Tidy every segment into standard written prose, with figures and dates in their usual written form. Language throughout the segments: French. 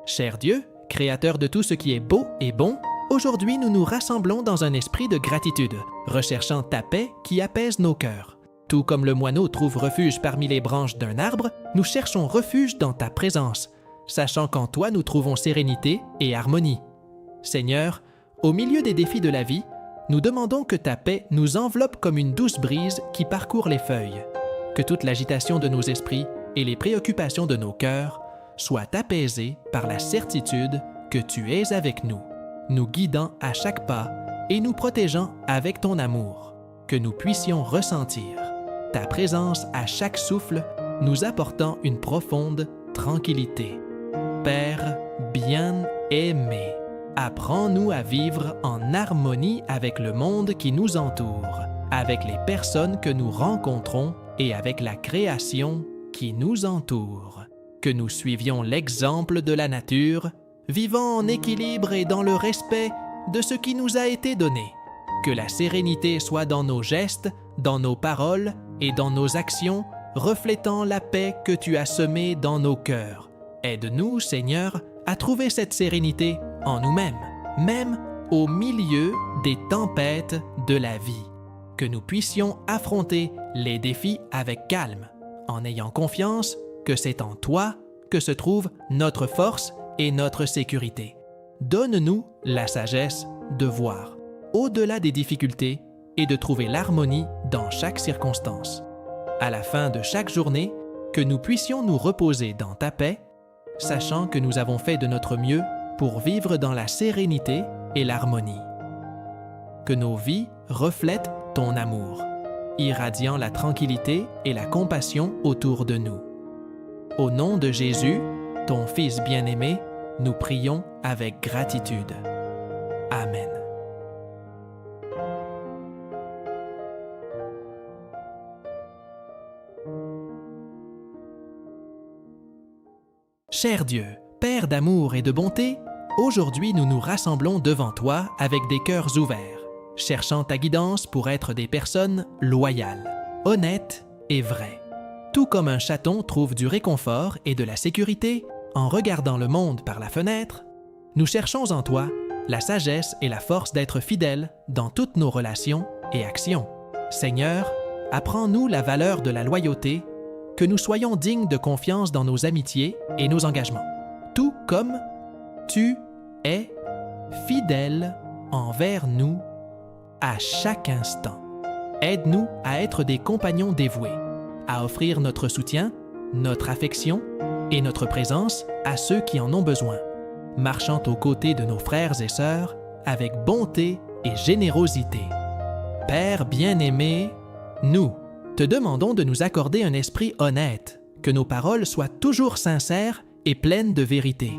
Cher Dieu, Créateur de tout ce qui est beau et bon, aujourd'hui nous nous rassemblons dans un esprit de gratitude, recherchant ta paix qui apaise nos cœurs. Tout comme le moineau trouve refuge parmi les branches d'un arbre, nous cherchons refuge dans ta présence, sachant qu'en toi nous trouvons sérénité et harmonie. Seigneur, au milieu des défis de la vie, nous demandons que ta paix nous enveloppe comme une douce brise qui parcourt les feuilles, que toute l'agitation de nos esprits et les préoccupations de nos cœurs soient apaisées par la certitude que tu es avec nous, nous guidant à chaque pas et nous protégeant avec ton amour, que nous puissions ressentir ta présence à chaque souffle, nous apportant une profonde tranquillité. Père bien-aimé, apprends-nous à vivre en harmonie avec le monde qui nous entoure, avec les personnes que nous rencontrons et avec la création qui nous entoure. Que nous suivions l'exemple de la nature, vivant en équilibre et dans le respect de ce qui nous a été donné. Que la sérénité soit dans nos gestes, dans nos paroles et dans nos actions, reflétant la paix que tu as semée dans nos cœurs. Aide-nous, Seigneur, à trouver cette sérénité en nous-mêmes, même au milieu des tempêtes de la vie. Que nous puissions affronter les défis avec calme, en ayant confiance que c'est en toi que se trouve notre force et notre sécurité. Donne-nous la sagesse de voir au-delà des difficultés et de trouver l'harmonie dans chaque circonstance. À la fin de chaque journée, que nous puissions nous reposer dans ta paix, sachant que nous avons fait de notre mieux pour vivre dans la sérénité et l'harmonie. Que nos vies reflètent ton amour, irradiant la tranquillité et la compassion autour de nous. Au nom de Jésus, ton Fils bien-aimé, nous prions avec gratitude. Amen. Cher Dieu, Père d'amour et de bonté, aujourd'hui nous nous rassemblons devant toi avec des cœurs ouverts, cherchant ta guidance pour être des personnes loyales, honnêtes et vraies. Tout comme un chaton trouve du réconfort et de la sécurité en regardant le monde par la fenêtre, nous cherchons en toi la sagesse et la force d'être fidèles dans toutes nos relations et actions. Seigneur, apprends-nous la valeur de la loyauté, que nous soyons dignes de confiance dans nos amitiés et nos engagements, tout comme tu es fidèle envers nous à chaque instant. Aide-nous à être des compagnons dévoués, à offrir notre soutien, notre affection et notre présence à ceux qui en ont besoin, marchant aux côtés de nos frères et sœurs avec bonté et générosité. Père bien-aimé, nous te demandons de nous accorder un esprit honnête, que nos paroles soient toujours sincères et pleines de vérité,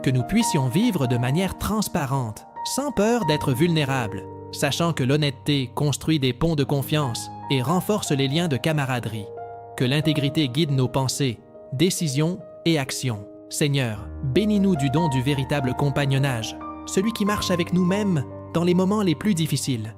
que nous puissions vivre de manière transparente, sans peur d'être vulnérables, sachant que l'honnêteté construit des ponts de confiance et renforce les liens de camaraderie, que l'intégrité guide nos pensées, décisions et actions. Seigneur, bénis-nous du don du véritable compagnonnage, celui qui marche avec nous-mêmes dans les moments les plus difficiles.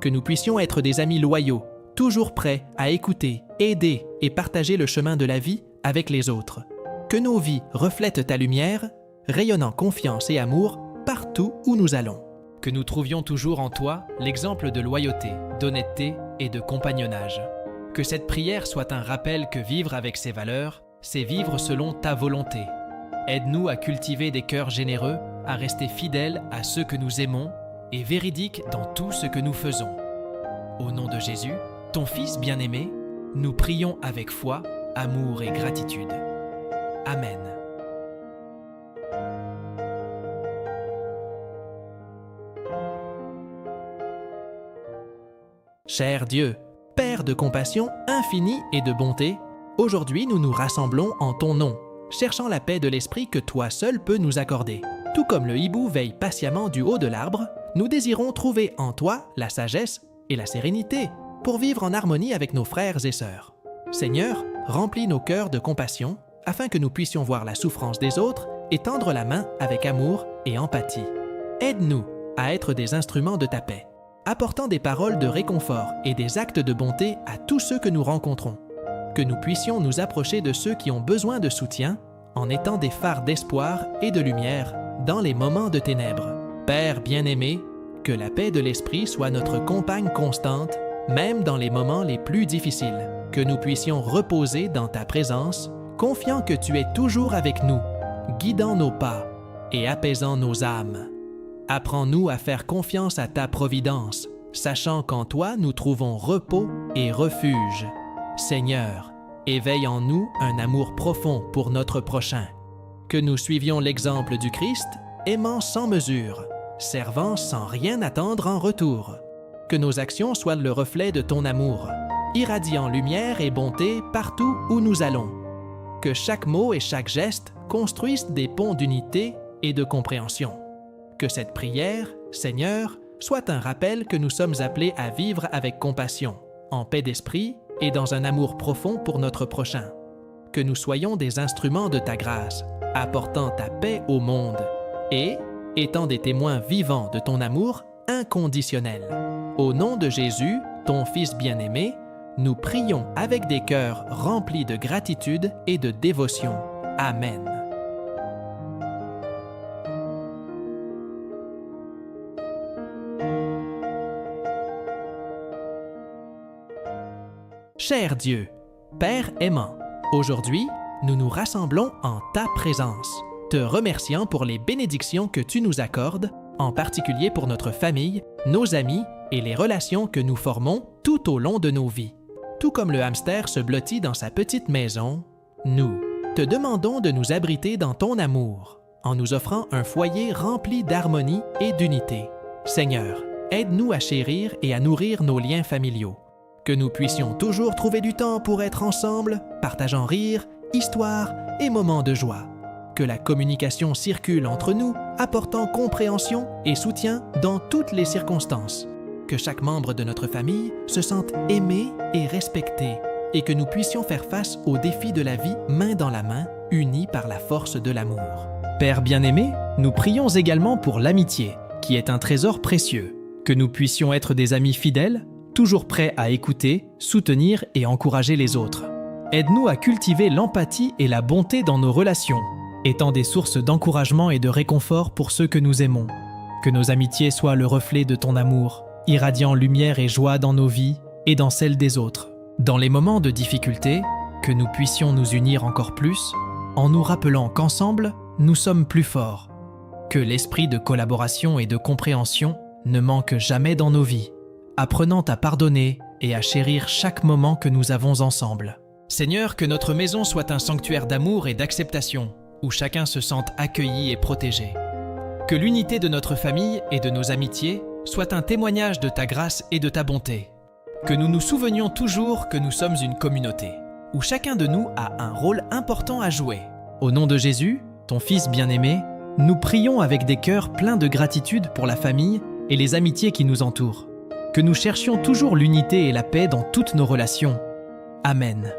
Que nous puissions être des amis loyaux, toujours prêts à écouter, aider et partager le chemin de la vie avec les autres. Que nos vies reflètent ta lumière, rayonnant confiance et amour partout où nous allons. Que nous trouvions toujours en toi l'exemple de loyauté, d'honnêteté et de compagnonnage. Que cette prière soit un rappel que vivre avec ces valeurs, c'est vivre selon ta volonté. Aide-nous à cultiver des cœurs généreux, à rester fidèles à ceux que nous aimons et véridiques dans tout ce que nous faisons. Au nom de Jésus, ton Fils bien-aimé, nous prions avec foi, amour et gratitude. Amen. Cher Dieu, Père de compassion infinie et de bonté, aujourd'hui nous nous rassemblons en ton nom, cherchant la paix de l'esprit que toi seul peux nous accorder. Tout comme le hibou veille patiemment du haut de l'arbre, nous désirons trouver en toi la sagesse et la sérénité pour vivre en harmonie avec nos frères et sœurs. Seigneur, remplis nos cœurs de compassion afin que nous puissions voir la souffrance des autres et tendre la main avec amour et empathie. Aide-nous à être des instruments de ta paix, apportant des paroles de réconfort et des actes de bonté à tous ceux que nous rencontrons. Que nous puissions nous approcher de ceux qui ont besoin de soutien en étant des phares d'espoir et de lumière dans les moments de ténèbres. Père bien-aimé, que la paix de l'Esprit soit notre compagne constante, même dans les moments les plus difficiles, que nous puissions reposer dans ta présence, confiant que tu es toujours avec nous, guidant nos pas et apaisant nos âmes. Apprends-nous à faire confiance à ta providence, sachant qu'en toi nous trouvons repos et refuge. Seigneur, éveille en nous un amour profond pour notre prochain. Que nous suivions l'exemple du Christ, aimant sans mesure, servant sans rien attendre en retour. Que nos actions soient le reflet de ton amour, irradiant lumière et bonté partout où nous allons. Que chaque mot et chaque geste construisent des ponts d'unité et de compréhension. Que cette prière, Seigneur, soit un rappel que nous sommes appelés à vivre avec compassion, en paix d'esprit et dans un amour profond pour notre prochain. Que nous soyons des instruments de ta grâce, apportant ta paix au monde et étant des témoins vivants de ton amour inconditionnel. Au nom de Jésus, ton Fils bien-aimé, nous prions avec des cœurs remplis de gratitude et de dévotion. Amen. Cher Dieu, Père aimant, aujourd'hui, nous nous rassemblons en ta présence, te remerciant pour les bénédictions que tu nous accordes, en particulier pour notre famille, nos amis et les relations que nous formons tout au long de nos vies. Tout comme le hamster se blottit dans sa petite maison, nous te demandons de nous abriter dans ton amour, en nous offrant un foyer rempli d'harmonie et d'unité. Seigneur, aide-nous à chérir et à nourrir nos liens familiaux, que nous puissions toujours trouver du temps pour être ensemble, partageant rires, histoires et moments de joie. Que la communication circule entre nous, apportant compréhension et soutien dans toutes les circonstances. Que chaque membre de notre famille se sente aimé et respecté, et que nous puissions faire face aux défis de la vie main dans la main, unis par la force de l'amour. Père bien-aimé, nous prions également pour l'amitié, qui est un trésor précieux. Que nous puissions être des amis fidèles, toujours prêts à écouter, soutenir et encourager les autres. Aide-nous à cultiver l'empathie et la bonté dans nos relations, étant des sources d'encouragement et de réconfort pour ceux que nous aimons. Que nos amitiés soient le reflet de ton amour, irradiant lumière et joie dans nos vies et dans celles des autres. Dans les moments de difficulté, que nous puissions nous unir encore plus, en nous rappelant qu'ensemble, nous sommes plus forts. Que l'esprit de collaboration et de compréhension ne manque jamais dans nos vies, apprenant à pardonner et à chérir chaque moment que nous avons ensemble. Seigneur, que notre maison soit un sanctuaire d'amour et d'acceptation, où chacun se sente accueilli et protégé. Que l'unité de notre famille et de nos amitiés soit un témoignage de ta grâce et de ta bonté. Que nous nous souvenions toujours que nous sommes une communauté, où chacun de nous a un rôle important à jouer. Au nom de Jésus, ton Fils bien-aimé, nous prions avec des cœurs pleins de gratitude pour la famille et les amitiés qui nous entourent. Que nous cherchions toujours l'unité et la paix dans toutes nos relations. Amen.